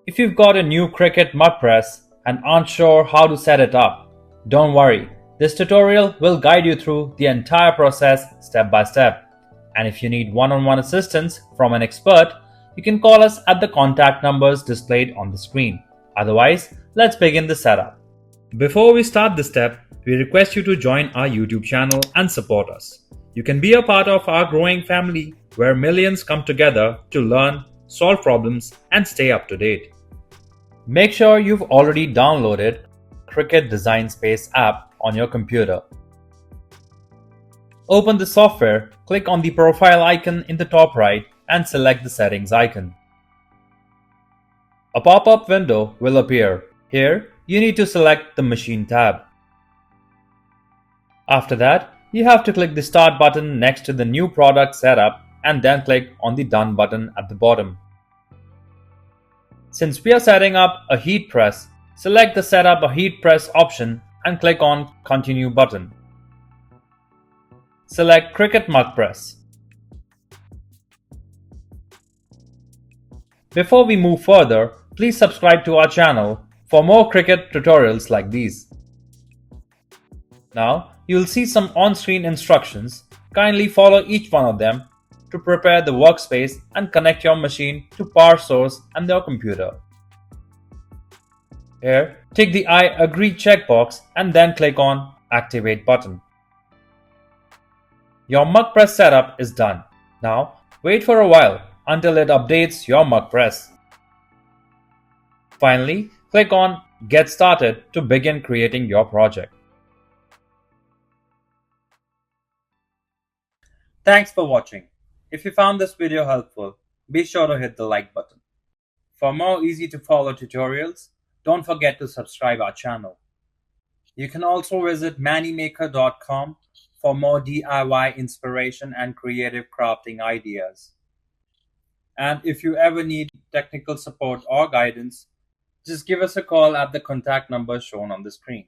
If you've got a new Cricut Mug Press and aren't sure how to set it up, don't worry. This tutorial will guide you through the entire process step by step. And if you need one-on-one assistance from an expert, you can call us at the contact numbers displayed on the screen. Otherwise, let's begin the setup. Before we start this step, we request you to join our YouTube channel and support us. You can be a part of our growing family where millions come together to learn, solve problems, and stay up to date. Make sure you've already downloaded Cricut Design Space app on your computer. Open the software, click on the profile icon in the top right and select the settings icon. A pop-up window will appear. Here, you need to select the Machine tab. After that, you have to click the Start button next to the New Product Setup and then click on the Done button at the bottom. Since we are setting up a heat press, select the Set up a heat press option and click on Continue button. Select Cricut Mug Press. Before we move further, please subscribe to our channel for more Cricut tutorials like these. Now, you will see some on-screen instructions. Kindly follow each one of them to prepare the workspace and connect your machine to power source and your computer. Here, tick the I agree checkbox and then click on Activate button. Your mug press setup is done. Now, wait for a while until it updates your mug press. Finally, click on Get Started to begin creating your project. Thanks for watching. If you found this video helpful, be sure to hit the like button. For more easy to follow tutorials, don't forget to subscribe our channel. You can also visit mannymaker.com for more DIY inspiration and creative crafting ideas. And if you ever need technical support or guidance, just give us a call at the contact number shown on the screen.